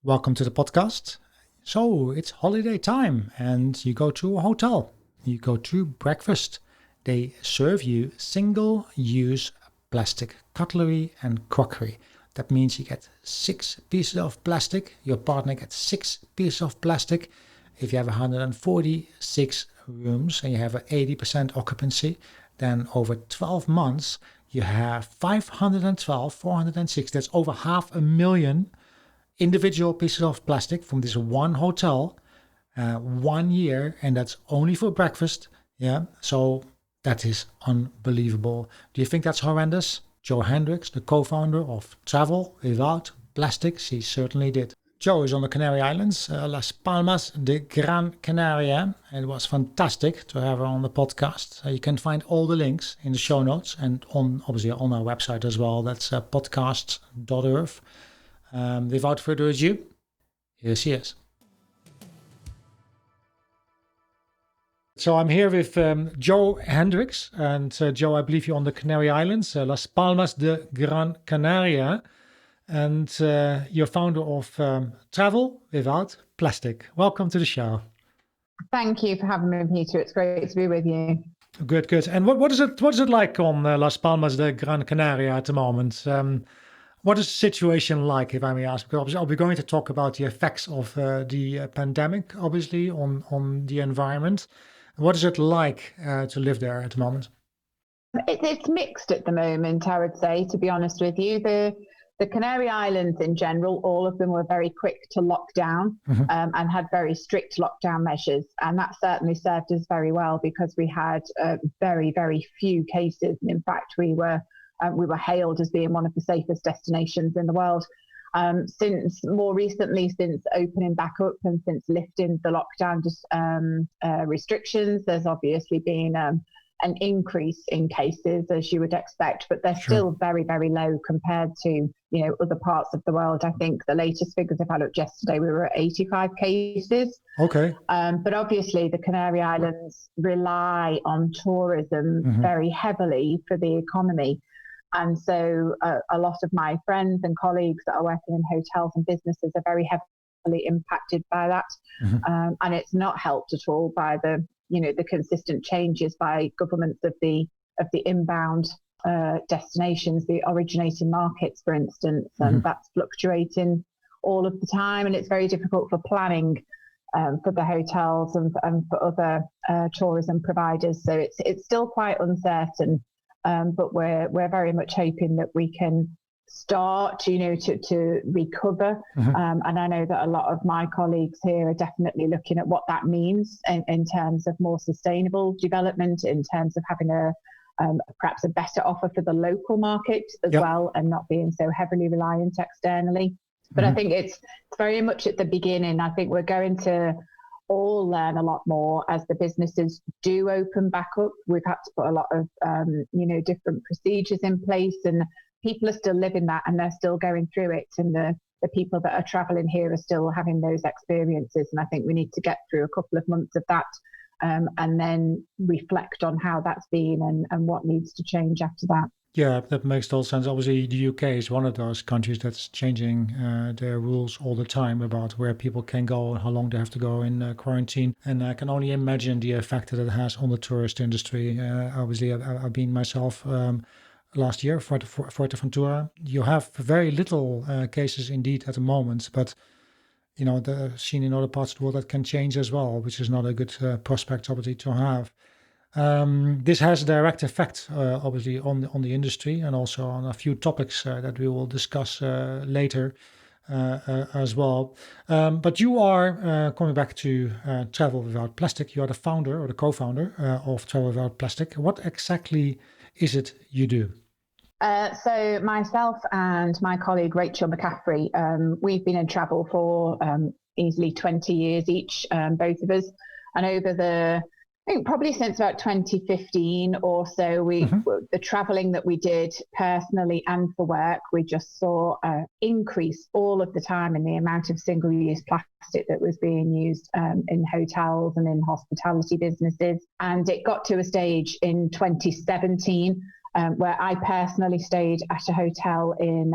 Welcome to the podcast. So it's holiday time and you go to a hotel. You go to breakfast. They serve you single-use plastic cutlery and crockery. That means you get 6 pieces of plastic. Your partner gets 6 pieces of plastic. If you have 146 rooms and you have an 80% occupancy, then over 12 months, you have 512, 406. That's over 500,000 individual pieces of plastic from this one hotel, 1 year, and that's only for breakfast. Yeah, so that is unbelievable. Do you think that's horrendous? Jo Hendrickx, the co-founder of Travel Without Plastic, she certainly did. Jo is on the Canary Islands, Las Palmas de Gran Canaria. It was fantastic to have her on the podcast. You can find all the links in the show notes and obviously on our website as well. That's podcasts.earth. Without further ado, here she is. So I'm here with Jo Hendrickx, and Jo, I believe you're on the Canary Islands, Las Palmas de Gran Canaria, and you're founder of Travel Without Plastic. Welcome to the show. Thank you for having me, Peter. It's great to be with you. Good. And what is it like on Las Palmas de Gran Canaria at the moment? What is the situation like, if I may ask? Because obviously, I'll be going to talk about the effects of the pandemic, obviously, on the environment. What is it like to live there at the moment? It's mixed at the moment, I would say, to be honest with you. The Canary Islands in general, all of them were very quick to lock down and had very strict lockdown measures. And that certainly served us very well because we had very, very few cases. And in fact, we were hailed as being one of the safest destinations in the world. Since more recently, since opening back up and since lifting the lockdown restrictions, there's obviously been an increase in cases, as you would expect, but they're still very, very low compared to other parts of the world. I think the latest figures, if I looked yesterday, we were at 85 cases. Okay. But obviously, the Canary Islands rely on tourism very heavily for the economy. And so a lot of my friends and colleagues that are working in hotels and businesses are very heavily impacted by that. And it's not helped at all by the consistent changes by governments of the inbound destinations, the originating markets, for instance, and that's fluctuating all of the time. And it's very difficult for planning for the hotels and for other tourism providers. So it's still quite uncertain. But we're very much hoping that we can start, to recover. And I know that a lot of my colleagues here are definitely looking at what that means in terms of more sustainable development, in terms of having perhaps a better offer for the local market as well, and not being so heavily reliant externally. But I think it's very much at the beginning. I think we're going to all learn a lot more as the businesses do open back up. We've had to put a lot of different procedures in place, and people are still living that and they're still going through it, and the people that are traveling here are still having those experiences. And I think we need to get through a couple of months of that and then reflect on how that's been and what needs to change after that. Yeah, that makes total sense. Obviously, the UK is one of those countries that's changing their rules all the time about where people can go and how long they have to go in quarantine. And I can only imagine the effect that it has on the tourist industry. Obviously, I've been myself last year for Fuerteventura. You have very little cases indeed at the moment, but seen in other parts of the world that can change as well, which is not a good prospect obviously to have. This has a direct effect, obviously, on the industry and also on a few topics that we will discuss later as well. But you are, coming back to Travel Without Plastic, you are the founder or the co-founder of Travel Without Plastic. What exactly is it you do? So myself and my colleague, Rachel McCaffrey, we've been in travel for easily 20 years each, both of us. And over I think probably since about 2015 or so, the traveling that we did personally and for work, we just saw an increase all of the time in the amount of single-use plastic that was being used in hotels and in hospitality businesses. And it got to a stage in 2017 where I personally stayed at a hotel in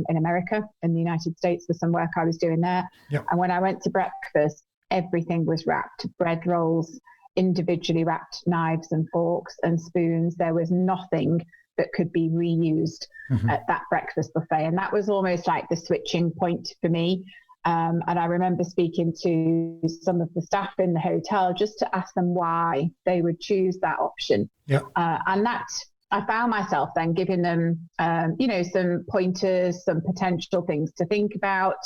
America, in the United States, for some work I was doing there. Yep. And when I went to breakfast, everything was wrapped: bread rolls, individually wrapped knives and forks and spoons. There was nothing that could be reused at that breakfast buffet. And that was almost like the switching point for me. And I remember speaking to some of the staff in the hotel just to ask them why they would choose that option. Yeah. And that I found myself then giving them, some pointers, some potential things to think about.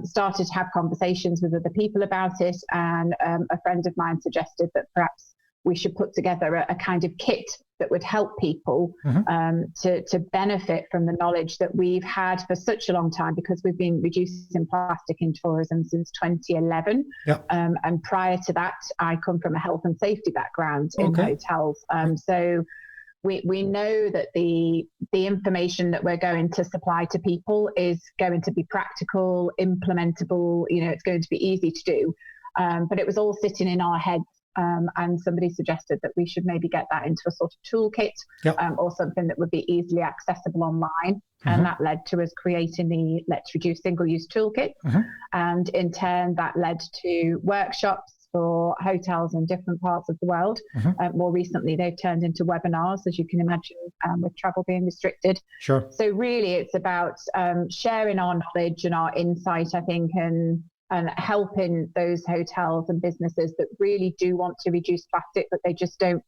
Started to have conversations with other people about it. And a friend of mine suggested that perhaps we should put together a kind of kit that would help people to benefit from the knowledge that we've had for such a long time, because we've been reducing plastic in tourism since 2011. Yep. And prior to that, I come from a health and safety background in hotels. So we know that the information that we're going to supply to people is going to be practical, implementable, it's going to be easy to do. But it was all sitting in our heads. And somebody suggested that we should maybe get that into a sort of toolkit, or something that would be easily accessible online. And that led to us creating the Let's Reduce Single-Use Toolkit. And in turn, that led to workshops for hotels in different parts of the world. More recently, they've turned into webinars, as you can imagine, with travel being restricted. Sure. So really, it's about sharing our knowledge and our insight, I think, and helping those hotels and businesses that really do want to reduce plastic, but they just don't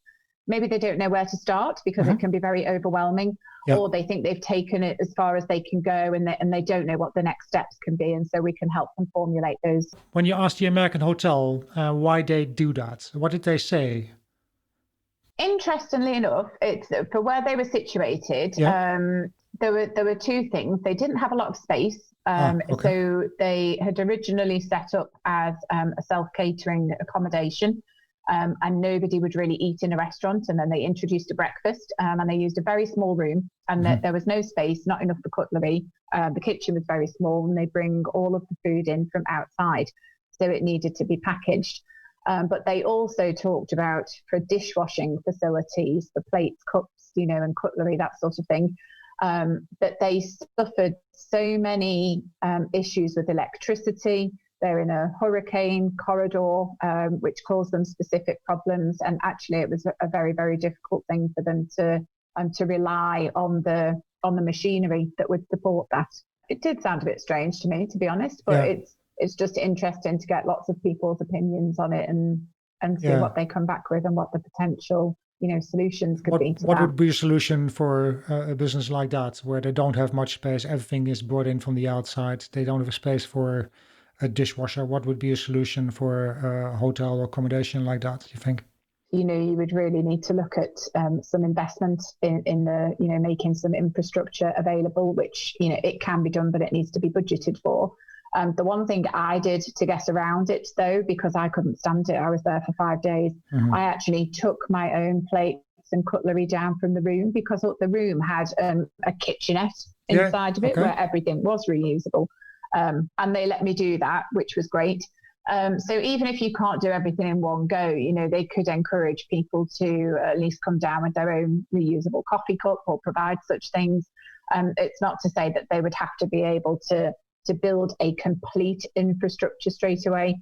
know where to start, because it can be very overwhelming, or they think they've taken it as far as they can go, and they don't know what the next steps can be. And so we can help them formulate those. When you asked the American hotel why they do that, what did they say? Interestingly enough, it's for where they were situated. There were two things. They didn't have a lot of space. So they had originally set up as a self-catering accommodation, and nobody would really eat in a restaurant. And then they introduced a breakfast, and they used a very small room, and there was no space, not enough for cutlery. The kitchen was very small, and they bring all of the food in from outside. So it needed to be packaged. But they also talked about, for dishwashing facilities, for plates, cups, and cutlery, that sort of thing, that they suffered so many issues with electricity. They're in a hurricane corridor, which caused them specific problems. And actually, it was a very, very difficult thing for them to rely on the machinery that would support that. It did sound a bit strange to me, to be honest, but it's just interesting to get lots of people's opinions on it and see what they come back with and what the potential solutions could be to what that. would be a solution for a business like that, where they don't have much space, everything is brought in from the outside, they don't have a space for a dishwasher? What would be a solution for a hotel or accommodation like that, you think? You would really need to look at some investment in the, making some infrastructure available, which, it can be done, but it needs to be budgeted for. The one thing I did to get around it, though, because I couldn't stand it, I was there for 5 days, I actually took my own plates and cutlery down from the room, because the room had a kitchenette inside of it where everything was reusable. And they let me do that, which was great. So even if you can't do everything in one go, they could encourage people to at least come down with their own reusable coffee cup or provide such things. It's not to say that they would have to be able to build a complete infrastructure straight away,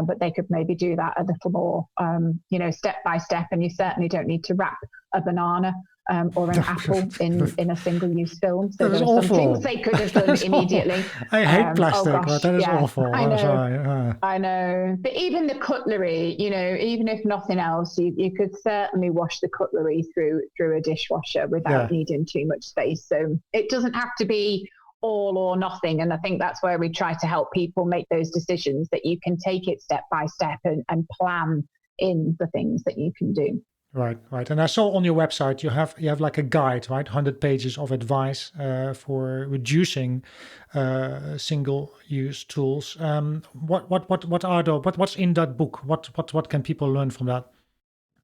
but they could maybe do that a little more, step by step. And you certainly don't need to wrap a banana or an apple in a single-use film. So that there are some things they could have done immediately. I hate plastic, but that is awful. I know. I know. But even the cutlery, even if nothing else, you could certainly wash the cutlery through a dishwasher without needing too much space. So it doesn't have to be all or nothing. And I think that's where we try to help people make those decisions, that you can take it step by step and plan in the things that you can do. Right. And I saw on your website you have like a guide, right? 100 pages of advice for reducing single-use tools. What are those? What's in that book? What can people learn from that?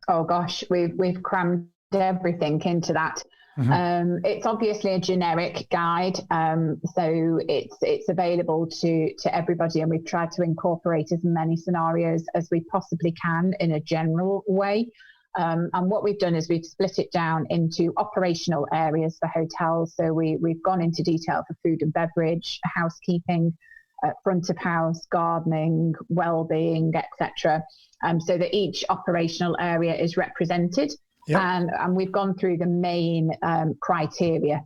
Oh gosh, we've crammed everything into that. It's obviously a generic guide, so it's available to everybody, and we've tried to incorporate as many scenarios as we possibly can in a general way. And what we've done is we've split it down into operational areas for hotels. So we've gone into detail for food and beverage, housekeeping, front of house, gardening, well-being, etc. So that each operational area is represented. Yep. And we've gone through the main criteria.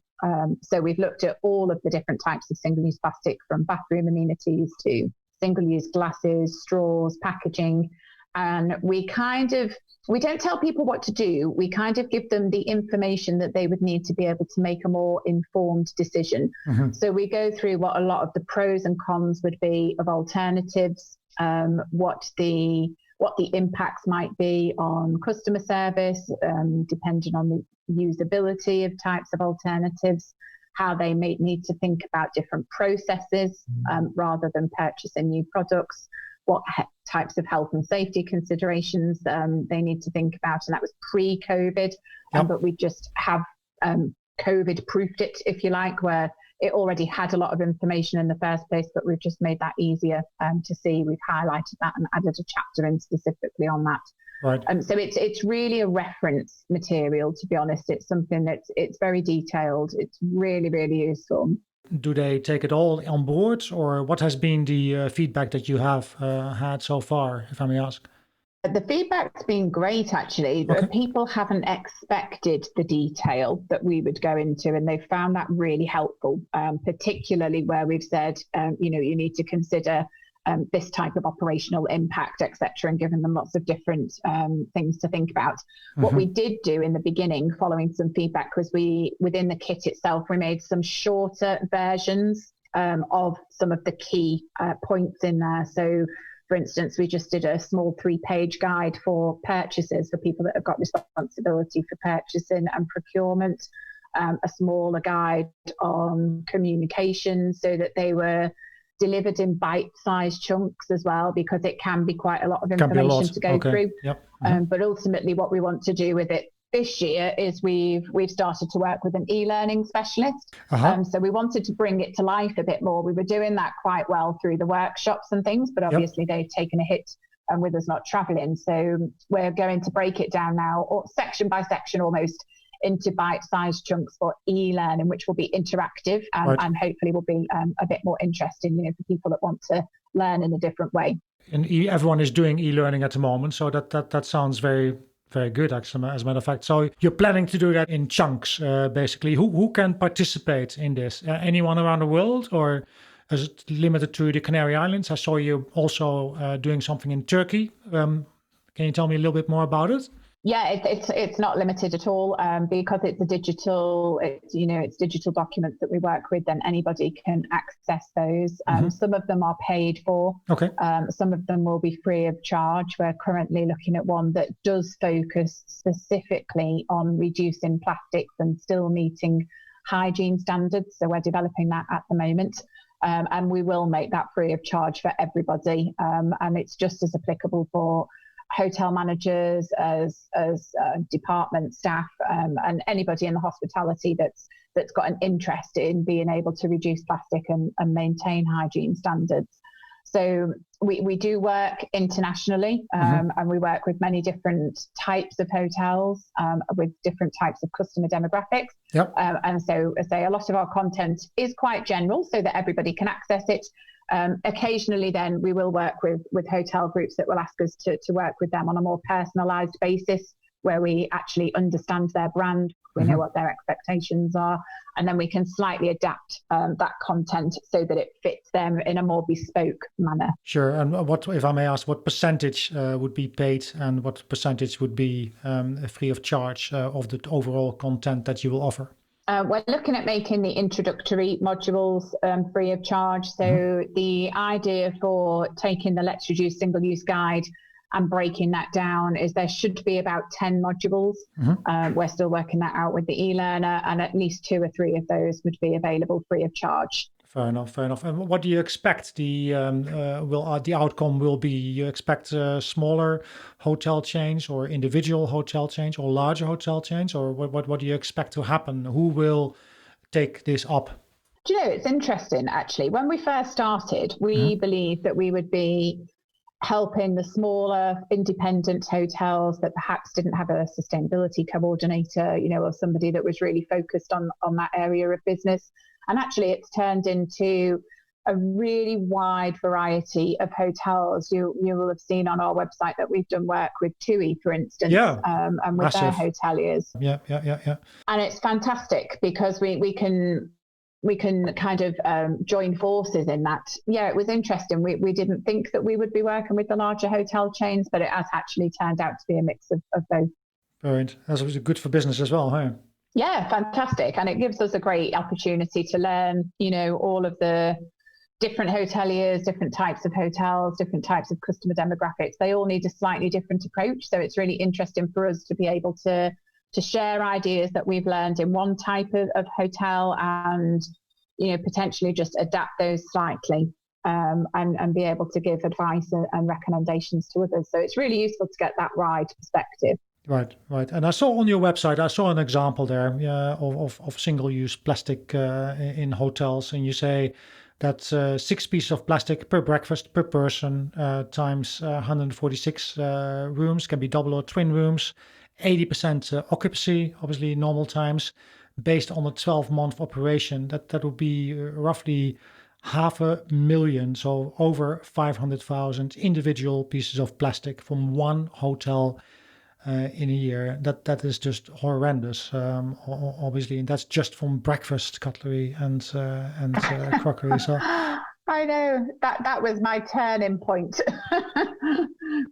So we've looked at all of the different types of single-use plastic, from bathroom amenities to single-use glasses, straws, packaging. And we don't tell people what to do. We kind of give them the information that they would need to be able to make a more informed decision. Mm-hmm. So we go through what a lot of the pros and cons would be of alternatives, what the impacts might be on customer service, depending on the usability of types of alternatives, how they may need to think about different processes rather than purchasing new products, what types of health and safety considerations they need to think about. And that was pre-COVID, but we just have COVID-proofed it, if you like, where it already had a lot of information in the first place, but we've just made that easier to see. We've highlighted that and added a chapter in specifically on that. Right. So it's really a reference material, to be honest. It's something it's very detailed. It's really, really useful. Do they take it all on board, or what has been the feedback that you have had so far, if I may ask? The feedback's been great, actually. Okay. People haven't expected the detail that we would go into, and they've found that really helpful, particularly where we've said, you need to consider this type of operational impact, etc., and given them lots of different things to think about. Mm-hmm. What we did do in the beginning, following some feedback, was within the kit itself, we made some shorter versions of some of the key points in there. So, for instance, we just did a small 3-page guide for purchases for people that have got responsibility for purchasing and procurement, a smaller guide on communication so that they were delivered in bite-sized chunks as well, because it can be quite a lot of information to go through. Yep. Mm-hmm. But ultimately what we want to do with it this year is we've started to work with an e-learning specialist. Uh-huh. So we wanted to bring it to life a bit more. We were doing that quite well through the workshops and things, but obviously they've taken a hit with us not traveling. So we're going to break it down now, or section by section almost, into bite-sized chunks for e-learning, which will be interactive and hopefully will be a bit more interesting, for people that want to learn in a different way. And everyone is doing e-learning at the moment, so that sounds very, very good, actually, as a matter of fact. So you're planning to do that in chunks, basically. Who can participate in this? Anyone around the world, or is it limited to the Canary Islands? I saw you also doing something in Turkey. Can you tell me a little bit more about it? Yeah, it's not limited at all, because it's it's digital documents that we work with. Then anybody can access those. Mm-hmm. Some of them are paid for. Okay. Some of them will be free of charge. We're currently looking at one that does focus specifically on reducing plastics and still meeting hygiene standards. So we're developing that at the moment. And we will make that free of charge for everybody. And it's just as applicable for hotel managers as department staff, and anybody in the hospitality that's got an interest in being able to reduce plastic and maintain hygiene standards. So we do work internationally, and we work with many different types of hotels with different types of customer demographics. Yep. And so I say a lot of our content is quite general so that everybody can access it. Occasionally then we will work with hotel groups that will ask us to work with them on a more personalized basis, where we actually understand their brand, we know what their expectations are, and then we can slightly adapt that content so that it fits them in a more bespoke manner. Sure. And what, if I may ask, what percentage would be paid and what percentage would be free of charge of the overall content that you will offer? We're looking at making the introductory modules free of charge. So the idea for taking the Let's Reduce Single-Use Guide and breaking that down is there should be about 10 modules. We're still working that out with the e-learner, and at least 2 or 3 of those would be available free of charge. Fair enough. And what do you expect the outcome will be? You expect smaller hotel chains or individual hotel chains or larger hotel chains, or what do you expect to happen? Who will take this up? Do you know, it's interesting, actually. When we first started, we believed that we would be helping the smaller independent hotels that perhaps didn't have a sustainability coordinator, or somebody that was really focused on that area of business. And actually it's turned into a really wide variety of hotels. You will have seen on our website that we've done work with TUI, for instance, and with massive. Their hoteliers. Yeah. And it's fantastic because we can kind of join forces in that. Yeah, it was interesting. We didn't think that we would be working with the larger hotel chains, but it has actually turned out to be a mix of both. Brilliant. That's good for business as well, huh? Yeah, fantastic. And it gives us a great opportunity to learn, all of the different hoteliers, different types of hotels, different types of customer demographics. They all need a slightly different approach. So it's really interesting for us to be able to share ideas that we've learned in one type of hotel and, potentially just adapt those slightly and be able to give advice and recommendations to others. So it's really useful to get that wide perspective. Right. And I saw on your website, an example there of single-use plastic in hotels. And you say that 6 pieces of plastic per breakfast per person times 146 rooms, can be double or twin rooms. 80% occupancy, obviously normal times, based on a 12-month operation. That would be roughly 500,000, so over 500,000 individual pieces of plastic from one hotel in a year. That is just horrendous, obviously, and that's just from breakfast cutlery and crockery. So I know that was my turning point.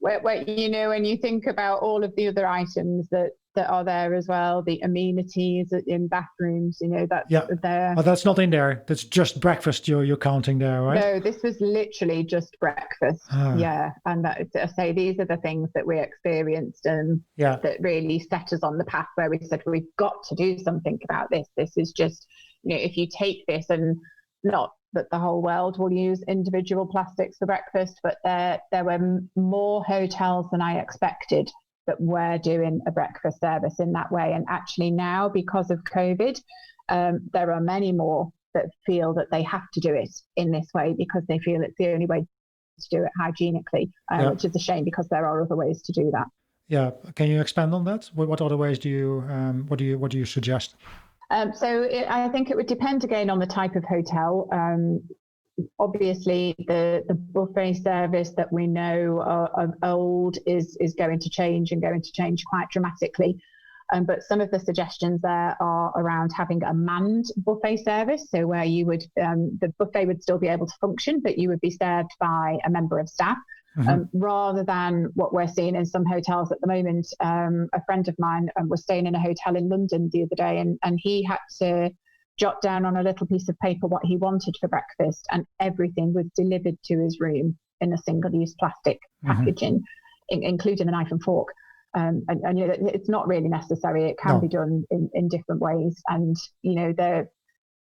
where when you think about all of the other items that are there as well, the amenities in bathrooms, that's there. Oh, that's not in there. That's just breakfast you're counting there, right? No, this was literally just breakfast. Yeah, and I say these are the things that we experienced and that really set us on the path where we said we've got to do something about this. This is just, if you take this, and not that the whole world will use individual plastics for breakfast, but there were more hotels than I expected that were doing a breakfast service in that way. And actually now, because of COVID, there are many more that feel that they have to do it in this way because they feel it's the only way to do it hygienically, which is a shame because there are other ways to do that. Yeah, can you expand on that? What other ways do you what do you suggest? I think it would depend again on the type of hotel. Obviously, the buffet service that we know of old is going to change quite dramatically. But some of the suggestions there are around having a manned buffet service, so where you would the buffet would still be able to function, but you would be served by a member of staff. Rather than what we're seeing in some hotels at the moment. A friend of mine was staying in a hotel in London the other day, and he had to jot down on a little piece of paper what he wanted for breakfast, and everything was delivered to his room in a single-use plastic packaging, including a knife and fork. And it's not really necessary. It can be done in different ways. And,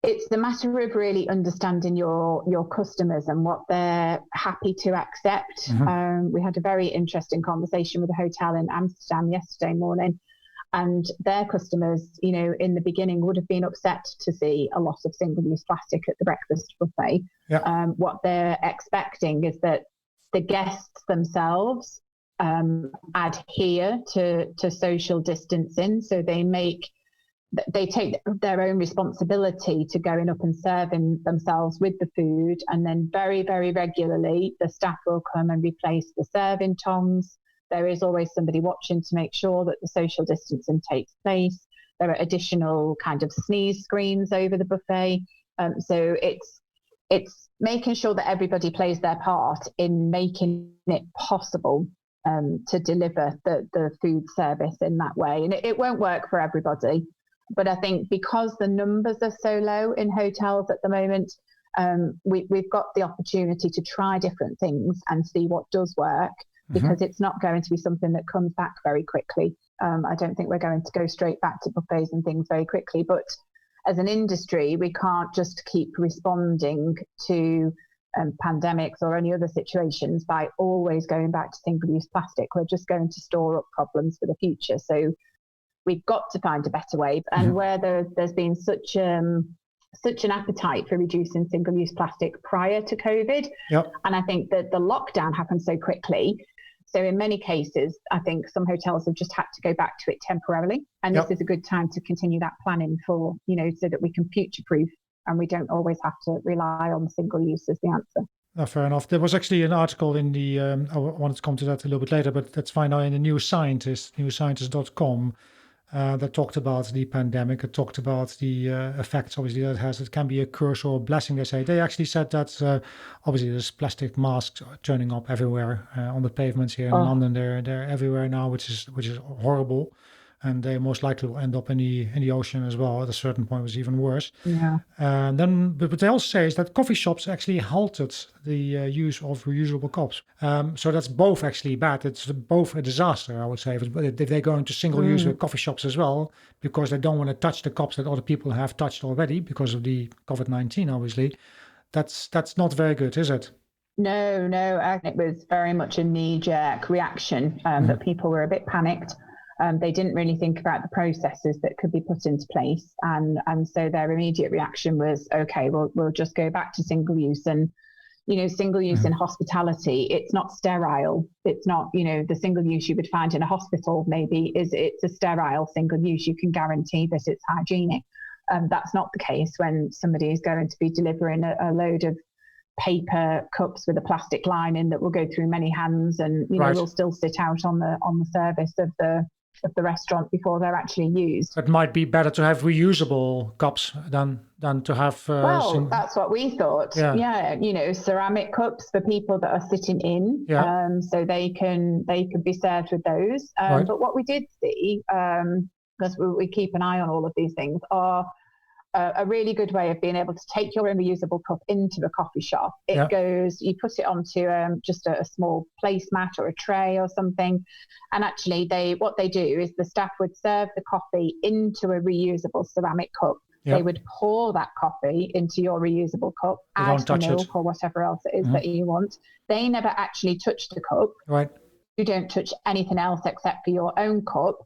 it's the matter of really understanding your customers and what they're happy to accept. We had a very interesting conversation with a hotel in Amsterdam yesterday morning, and their customers, in the beginning would have been upset to see a lot of single-use plastic at the breakfast buffet. What they're expecting is that the guests themselves adhere to social distancing, so they take their own responsibility to going up and serving themselves with the food. And then very, very regularly, the staff will come and replace the serving tongs. There is always somebody watching to make sure that the social distancing takes place. There are additional kind of sneeze screens over the buffet. So it's making sure that everybody plays their part in making it possible to deliver the food service in that way. And it won't work for everybody. But I think because the numbers are so low in hotels at the moment, we've got the opportunity to try different things and see what does work, because it's not going to be something that comes back very quickly. I don't think we're going to go straight back to buffets and things very quickly. But as an industry, we can't just keep responding to pandemics or any other situations by always going back to single-use plastic. We're just going to store up problems for the future. So we've got to find a better way. And where there's been such such an appetite for reducing single-use plastic prior to COVID. Yep. And I think that the lockdown happened so quickly. So in many cases, I think some hotels have just had to go back to it temporarily. And this is a good time to continue that planning for, so that we can future-proof and we don't always have to rely on single use as the answer. Fair enough. There was actually an article in the, I wanted to come to that a little bit later, but that's fine now, in the New Scientist, newscientist.com, that talked about the pandemic. It talked about the effects, obviously, that it has. It can be a curse or a blessing, they say. They actually said that, obviously, there's plastic masks turning up everywhere on the pavements here in London. They're everywhere now, which is horrible. And they most likely will end up in the ocean as well. At a certain point, it was even worse. Yeah. But what they also say is that coffee shops actually halted the use of reusable cups. So that's both actually bad. It's both a disaster, I would say. If they're going to single-use coffee shops as well, because they don't want to touch the cups that other people have touched already because of the COVID-19, obviously, that's not very good, is it? No. It was very much a knee-jerk reaction that people were a bit panicked. They didn't really think about the processes that could be put into place. And so their immediate reaction was, okay, we'll just go back to single use. And, single use in hospitality, it's not sterile. It's not, the single use you would find in a hospital maybe it's a sterile single use. You can guarantee that it's hygienic. That's not the case when somebody is going to be delivering a load of paper cups with a plastic lining that will go through many hands and, will still sit out on the service of the restaurant before they're actually used. It might be better to have reusable cups than to have... that's what we thought. Yeah, ceramic cups for people that are sitting in, so they could be served with those. But what we did see, because we keep an eye on all of these things, are a really good way of being able to take your own reusable cup into a coffee shop. It goes, you put it onto just a small placemat or a tray or something. And actually what they do is the staff would serve the coffee into a reusable ceramic cup. They would pour that coffee into your reusable cup, add the milk or whatever else it is that you want. They never actually touch the cup. Right. You don't touch anything else except for your own cup.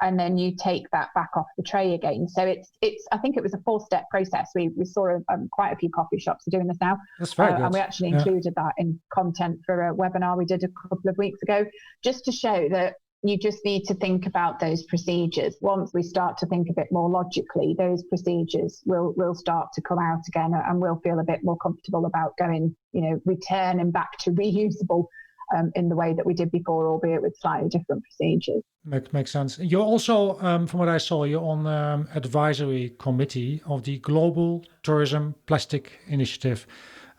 And then you take that back off the tray again. So it's. I think it was a 4-step process. We saw quite a few coffee shops are doing this now. That's very good. And we actually included that in content for a webinar we did a couple of weeks ago, just to show that you just need to think about those procedures. Once we start to think a bit more logically, those procedures will start to come out again, and we'll feel a bit more comfortable about going, returning back to reusable in the way that we did before, albeit with slightly different procedures. Makes sense. You're also, from what I saw, you're on the advisory committee of the Global Tourism Plastic Initiative.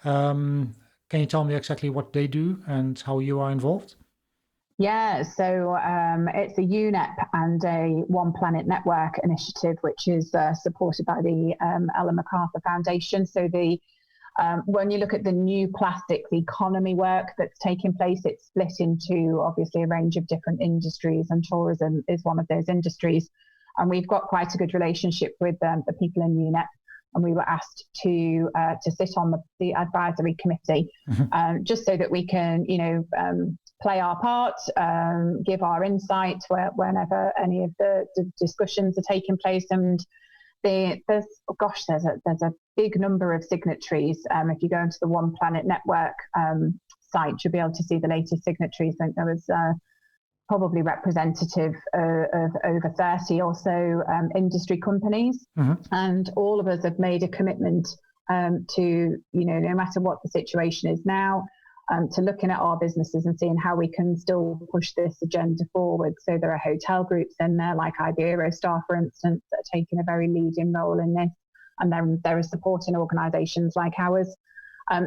Can you tell me exactly what they do and how you are involved? Yeah, so it's a UNEP and a One Planet Network initiative, which is supported by the Ellen MacArthur Foundation. So when you look at the new plastics economy work that's taking place, it's split into obviously a range of different industries, and tourism is one of those industries. And we've got quite a good relationship with the people in UNEP, and we were asked to sit on the advisory committee, just so that we can, play our part, give our insight whenever any of the discussions are taking place. And there's a big number of signatories. If you go into the One Planet Network site, you'll be able to see the latest signatories. I think there was probably representative of over 30 or so industry companies. And all of us have made a commitment to, no matter what the situation is now, to looking at our businesses and seeing how we can still push this agenda forward. So there are hotel groups in there, like Iberostar, for instance, that are taking a very leading role in this. And then there are supporting organisations like ours.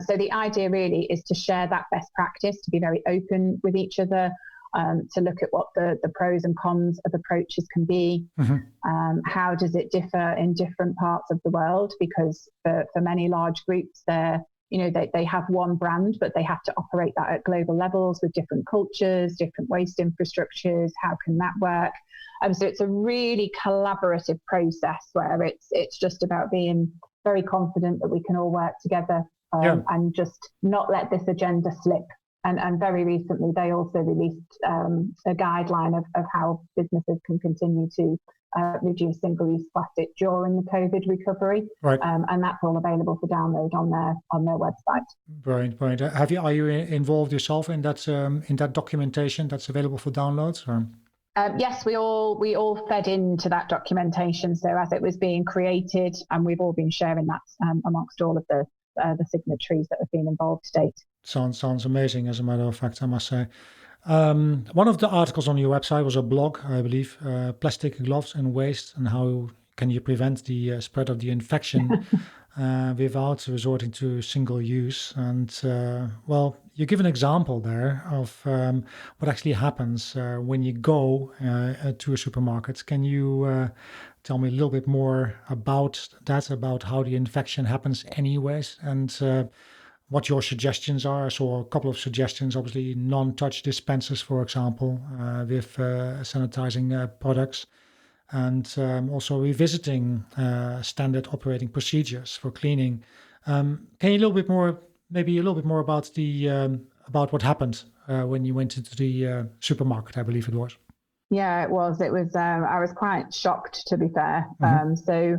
So the idea really is to share that best practice, to be very open with each other, to look at what the pros and cons of approaches can be. How does it differ in different parts of the world? Because for many large groups, they have one brand, but they have to operate that at global levels with different cultures, different waste infrastructures. How can that work? So it's a really collaborative process where it's just about being very confident that we can all work together and just not let this agenda slip. And very recently, they also released a guideline of how businesses can continue to reduce single-use plastic during the COVID recovery. Right. And that's all available for download on their website. Brilliant. Are you involved yourself in that documentation that's available for downloads? Or? Yes, we all fed into that documentation. So as it was being created, and we've all been sharing that amongst all of the signatories that have been involved to date. Sounds amazing, as a matter of fact, I must say. One of the articles on your website was a blog, I believe, plastic gloves and waste, and how can you prevent the spread of the infection without resorting to single use. And well, you give an example there of what actually happens when you go to a supermarket. Can you tell me a little bit more about that, about how the infection happens anyways, and what your suggestions are? I saw a couple of suggestions, obviously non-touch dispensers, for example, with sanitizing products, and also revisiting standard operating procedures for cleaning. Can you maybe a little bit more about about what happened when you went into the supermarket, I believe it was? Yeah, it was. I was quite shocked, to be fair. So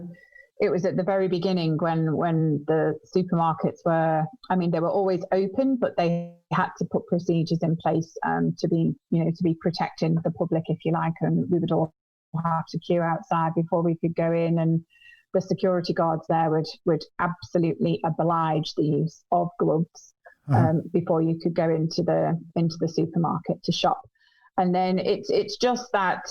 it was at the very beginning when the supermarkets they were always open, but they had to put procedures in place to be protecting the public, if you like, and we would all have to queue outside before we could go in, and the security guards there would absolutely oblige the use of gloves before you could go into the supermarket to shop. And then it's just that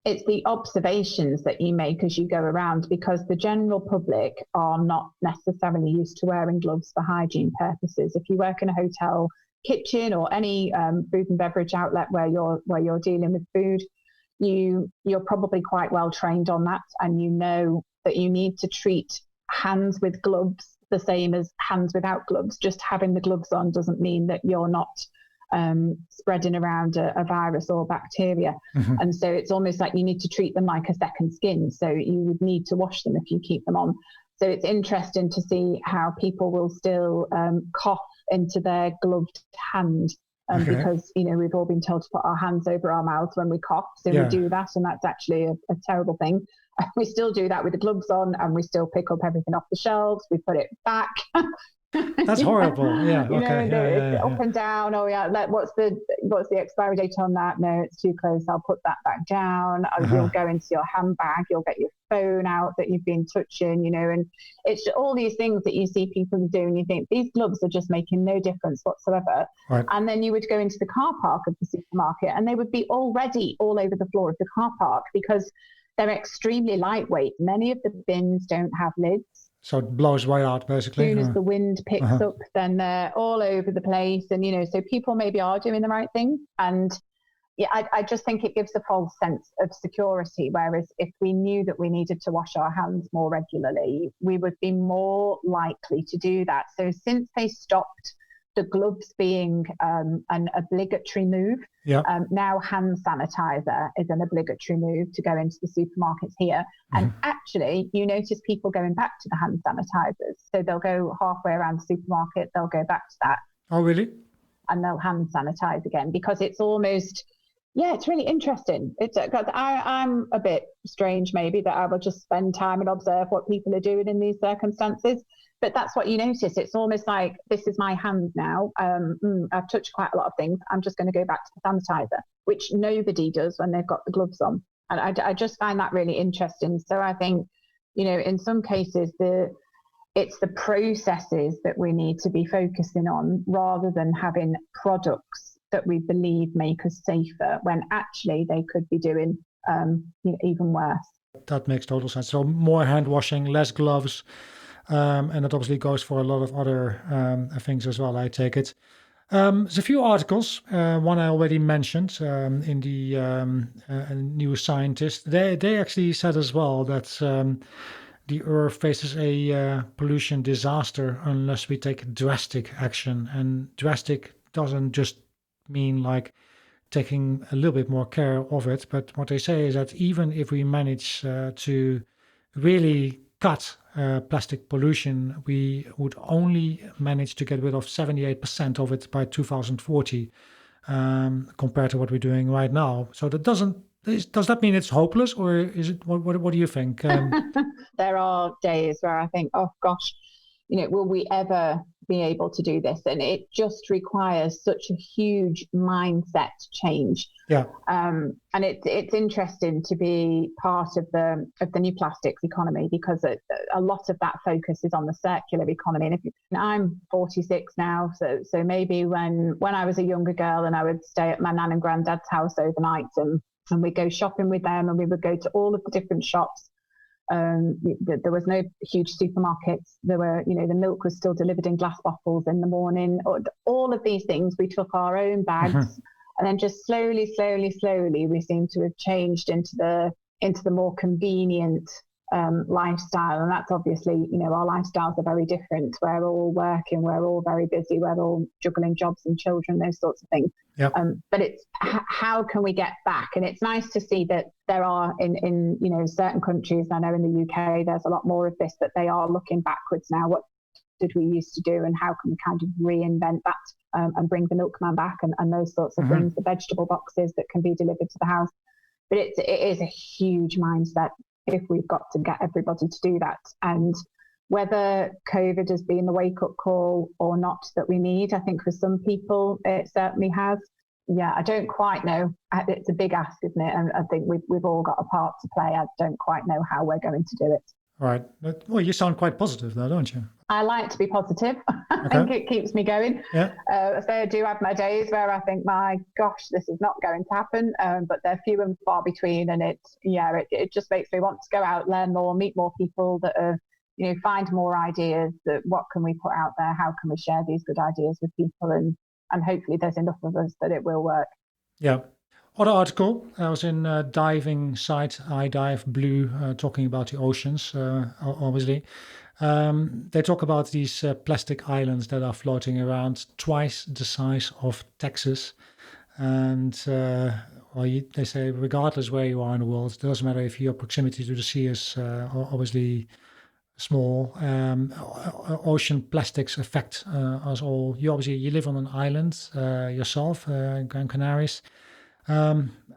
it's the observations that you make as you go around, because the general public are not necessarily used to wearing gloves for hygiene purposes. If you work in a hotel kitchen or any food and beverage outlet where you're dealing with food, you're probably quite well trained on that, and you know that you need to treat hands with gloves the same as hands without gloves. Just having the gloves on doesn't mean that you're not spreading around a virus or bacteria. And so it's almost like you need to treat them like a second skin. So you would need to wash them if you keep them on. So it's interesting to see how people will still cough into their gloved hand. Because, we've all been told to put our hands over our mouths when we cough. So we do that, and that's actually a terrible thing. We still do that with the gloves on, and we still pick up everything off the shelves. We put it back. That's horrible. Yeah. Okay. Up and down. Oh yeah. What's the expiry date on that? No, it's too close. I'll put that back down. You'll go into your handbag. You'll get your phone out that you've been touching. And it's all these things that you see people do, and you think these gloves are just making no difference whatsoever. Right. And then you would go into the car park of the supermarket, and they would be already all over the floor of the car park because they're extremely lightweight. Many of the bins don't have lids. So it blows right out, basically. As soon as the wind picks up, then they're all over the place. And, so people maybe are doing the right thing. And yeah, I just think it gives a false sense of security. Whereas if we knew that we needed to wash our hands more regularly, we would be more likely to do that. So since they stopped the gloves being an obligatory move, now hand sanitizer is an obligatory move to go into the supermarkets here. And actually, you notice people going back to the hand sanitizers. So they'll go halfway around the supermarket, they'll go back to that. Oh, really? And they'll hand sanitize again, because it's almost, it's really interesting. I'm a bit strange, maybe, that I will just spend time and observe what people are doing in these circumstances. But that's what you notice. It's almost like, this is my hand now. I've touched quite a lot of things. I'm just going to go back to the sanitizer, which nobody does when they've got the gloves on. And I just find that really interesting. So I think, in some cases, it's the processes that we need to be focusing on, rather than having products that we believe make us safer, when actually they could be doing even worse. That makes total sense. So more hand washing, less gloves. And that obviously goes for a lot of other things as well, I take it. There's a few articles. One I already mentioned in the New Scientist. They actually said as well that the Earth faces a pollution disaster unless we take drastic action. And drastic doesn't just mean like taking a little bit more care of it. But what they say is that even if we manage to really cut plastic pollution, we would only manage to get rid of 78% of it by 2040, compared to what we're doing right now. So that doesn't Does that mean it's hopeless, or is it? What do you think? There are days where I think, oh gosh, will we ever be able to do this? And it just requires such a huge mindset change. Yeah. And it's interesting to be part of the new plastics economy, because a lot of that focus is on the circular economy. And I'm 46 now, so maybe when I was a younger girl and I would stay at my nan and granddad's house overnight, and we'd go shopping with them, and we would go to all of the different shops. There was no huge supermarkets. There were, the milk was still delivered in glass bottles in the morning. All of these things, we took our own bags, and then just slowly, we seem to have changed into the more convenient lifestyle. And that's obviously, our lifestyles are very different. We're all working, we're all very busy, we're all juggling jobs and children, those sorts of things. Yep. But it's how can we get back? And it's nice to see that there are in certain countries. I know in the UK there's a lot more of this, that they are looking backwards now. What did we used to do, and how can we kind of reinvent that and bring the milkman back and those sorts of things, the vegetable boxes that can be delivered to the house. But it is a huge mindset if we've got to get everybody to do that. And whether COVID has been the wake-up call or not that we need, I think for some people it certainly has. Yeah, I don't quite know. It's a big ask, isn't it? And I think we've all got a part to play. I don't quite know how we're going to do it. Right. Well, you sound quite positive though, don't you? I like to be positive. I think it keeps me going. Yeah. So I do have my days where I think, my gosh, this is not going to happen. But they're few and far between. And it just makes me want to go out, learn more, meet more people that are, find more ideas. That what can we put out there? How can we share these good ideas with people? And hopefully there's enough of us that it will work. Yeah. Other article, I was in diving site, iDive Blue, talking about the oceans, obviously. They talk about these plastic islands that are floating around, twice the size of Texas. And they say, regardless where you are in the world, it doesn't matter if your proximity to the sea is obviously small. Ocean plastics affect us all. You live on an island yourself, Gran Canaries.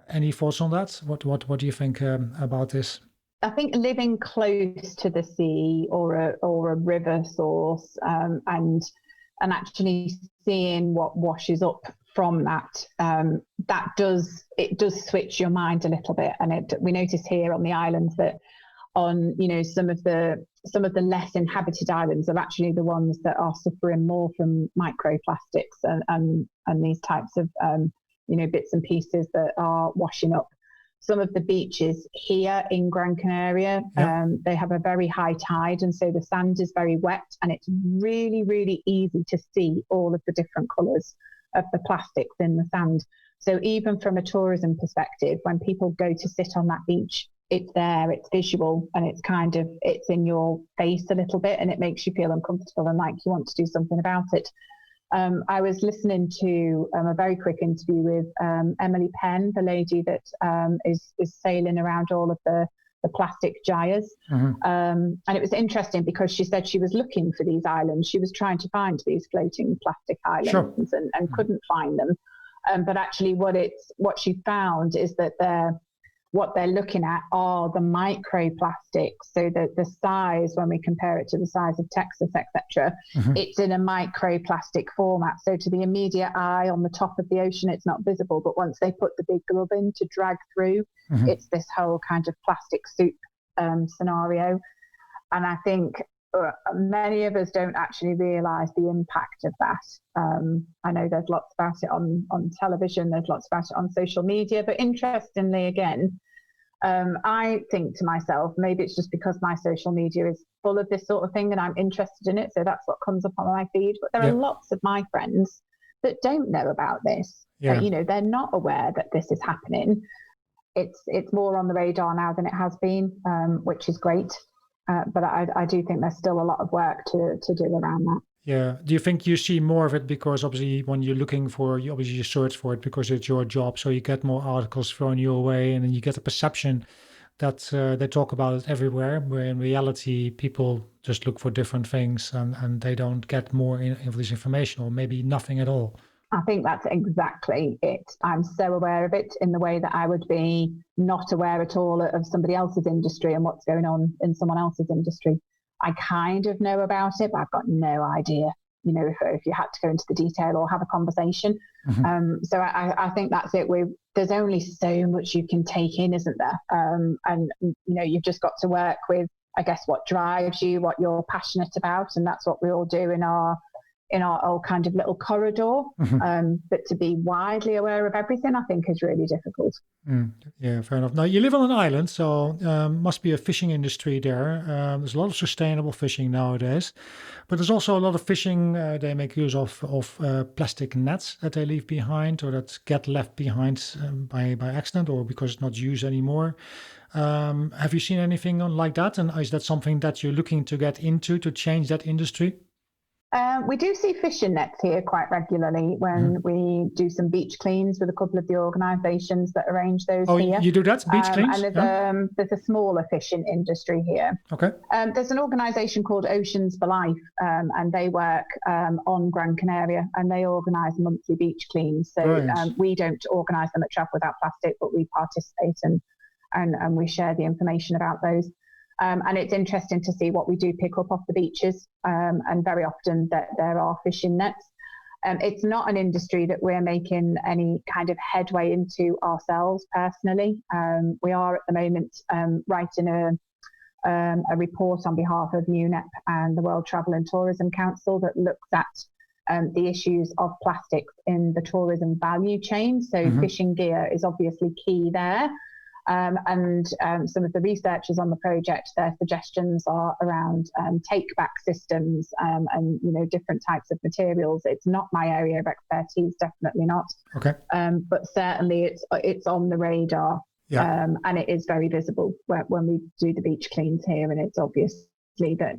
Any thoughts on that? What do you think about this? I think living close to the sea or a river source, and actually seeing what washes up from that, does switch your mind a little bit. And we notice here on the islands that on some of the less inhabited islands are actually the ones that are suffering more from microplastics and these types of bits and pieces that are washing up. Some of the beaches here in Gran Canaria, they have a very high tide, and so the sand is very wet, and it's really, really easy to see all of the different colours of the plastics in the sand. So even from a tourism perspective, when people go to sit on that beach, it's there, it's visual, and it's in your face a little bit, and it makes you feel uncomfortable and like you want to do something about it. I was listening to a very quick interview with Emily Penn, the lady that is sailing around all of the plastic gyres. And it was interesting because she said she was looking for these islands. She was trying to find these floating plastic islands and couldn't find them. But actually what she found is that what they're looking at are the microplastics. So the size, when we compare it to the size of Texas, etc., it's in a microplastic format. So to the immediate eye on the top of the ocean, it's not visible. But once they put the big glove in to drag through, it's this whole kind of plastic soup scenario. And I think many of us don't actually realise the impact of that. I know there's lots about it on television, there's lots about it on social media, but interestingly, again, I think to myself, maybe it's just because my social media is full of this sort of thing and I'm interested in it, so that's what comes up on my feed. But there are lots of my friends that don't know about this. They're not aware that this is happening. It's more on the radar now than it has been, which is great. But I do think there's still a lot of work to do around that. Yeah. Do you think you see more of it because obviously when you're looking for, you search for it because it's your job, so you get more articles thrown your way, and then you get the perception that they talk about it everywhere, where in reality people just look for different things and they don't get more of this information, or maybe nothing at all? I think that's exactly it. I'm so aware of it in the way that I would be not aware at all of somebody else's industry and what's going on in someone else's industry. I kind of know about it, but I've got no idea, if you had to go into the detail or have a conversation. So I think that's it. There's only so much you can take in, isn't there? And, you've just got to work with, I guess, what drives you, what you're passionate about. And that's what we all do in our old kind of little corridor. But to be widely aware of everything, I think, is really difficult. Yeah, fair enough. Now, you live on an island, so must be a fishing industry there. There's a lot of sustainable fishing nowadays, but there's also a lot of fishing. They make use of plastic nets that they leave behind or that get left behind by accident or because it's not used anymore. Have you seen anything like that? And is that something that you're looking to get into to change that industry? We do see fishing nets here quite regularly when we do some beach cleans with a couple of the organisations that arrange those here. Oh, you do that, beach cleans? And there's a smaller fishing industry here. Okay. There's an organisation called Oceans for Life, and they work on Gran Canaria, and they organise monthly beach cleans. So we don't organise them at Travel Without Plastic, but we participate and we share the information about those. And it's interesting to see what we do pick up off the beaches, and very often that there are fishing nets. It's not an industry that we're making any kind of headway into ourselves personally. We are at the moment writing a report on behalf of UNEP and the World Travel and Tourism Council that looks at the issues of plastics in the tourism value chain. So fishing gear is obviously key there. And some of the researchers on the project, their suggestions are around take-back systems and different types of materials. It's not my area of expertise, definitely not. Okay. But certainly it's on the radar, and it is very visible when we do the beach cleans here, and it's obviously that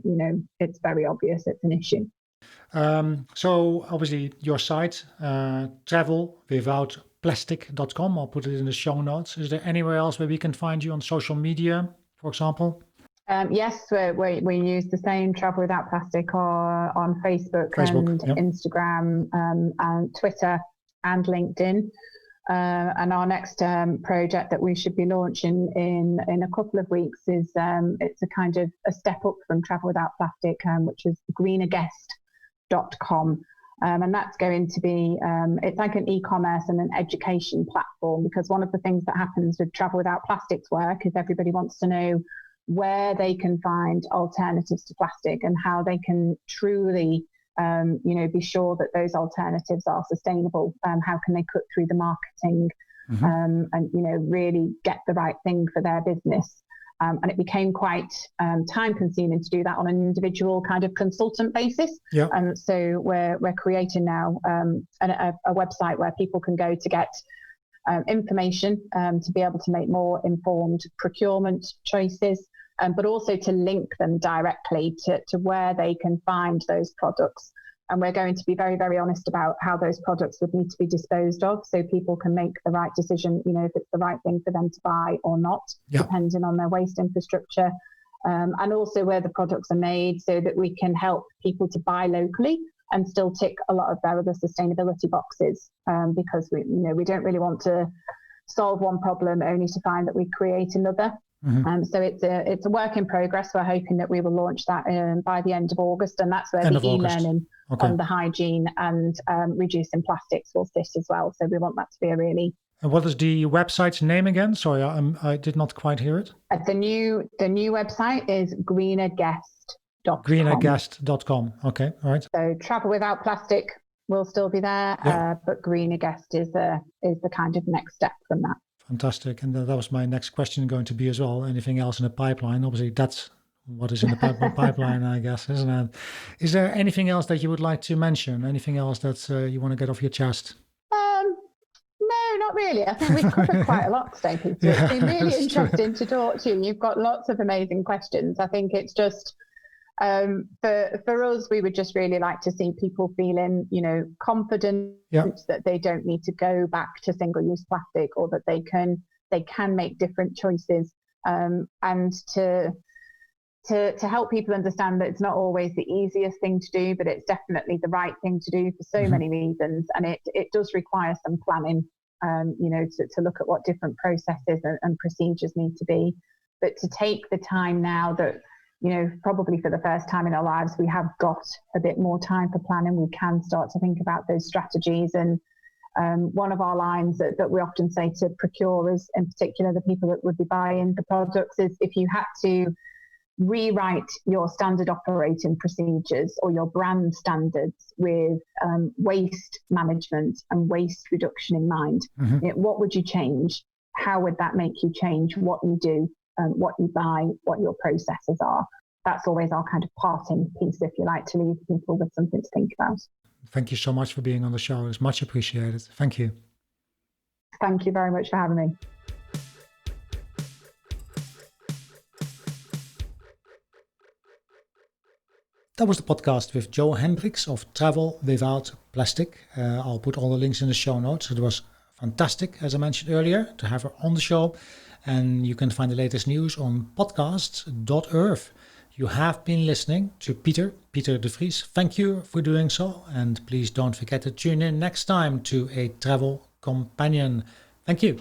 it's very obvious it's an issue. So obviously your site, travelwithouttplastic.com, I'll put it in the show notes. Is there anywhere else where we can find you on social media, for example? Yes, we use the same Travel Without Plastic on Facebook and Instagram, and Twitter and LinkedIn. And our next project that we should be launching in a couple of weeks is it's a kind of a step up from Travel Without Plastic, which is greenerguest.com. And that's going to be, it's like an e-commerce and an education platform, because one of the things that happens with Travel Without Plastic's work is everybody wants to know where they can find alternatives to plastic and how they can truly, be sure that those alternatives are sustainable. How can they cut through the marketing and, really get the right thing for their business. And it became quite time consuming to do that on an individual kind of consultant basis. And so we're creating now a website where people can go to get information to be able to make more informed procurement choices, but also to link them directly to where they can find those products. And we're going to be very, very honest about how those products would need to be disposed of, so people can make the right decision, if it's the right thing for them to buy or not, depending on their waste infrastructure, and also where the products are made, so that we can help people to buy locally and still tick a lot of their other sustainability boxes, because we don't really want to solve one problem only to find that we create another. So it's a work in progress. We're hoping that we will launch that by the end of August, and that's where the e-learning on the hygiene and reducing plastics will sit as well. So we want that to be a really... And what is the website's name again? Sorry, I did not quite hear it. The new website is greenerguest.com. Greenerguest.com. Okay, all right. So Travel Without Plastic will still be there, but Greener Guest is the kind of next step from that. Fantastic. And that was my next question going to be as well. Anything else in the pipeline? Obviously, that's what is in the pipeline, I guess, isn't it? Is there anything else that you would like to mention? Anything else that you want to get off your chest? No, not really. I think we've covered quite a lot today, Peter. It's been really interesting to talk to you. You've got lots of amazing questions. I think it's just, for us, we would just really like to see people feeling, confident that they don't need to go back to single-use plastic, or that they can make different choices, and to to help people understand that it's not always the easiest thing to do, but it's definitely the right thing to do for so many reasons. And it does require some planning, to look at what different processes and procedures need to be. But to take the time now that, probably for the first time in our lives, we have got a bit more time for planning, we can start to think about those strategies. And one of our lines that we often say to procurers, in particular the people that would be buying the products, is if you had to rewrite your standard operating procedures or your brand standards with waste management and waste reduction in mind, what would you change? How would that make you change what you do, what you buy, what your processes are? That's always our kind of parting piece, if you like, to leave people with something to think about. Thank you so much for being on the show. It's much appreciated. Thank you. Thank you very much for having me. That was the podcast with Jo Hendrickx of Travel Without Plastic. I'll put all the links in the show notes. It was fantastic, as I mentioned earlier, to have her on the show. And you can find the latest news on podcasts.earth. You have been listening to Peter de Vries. Thank you for doing so. And please don't forget to tune in next time to A Travel Companion. Thank you.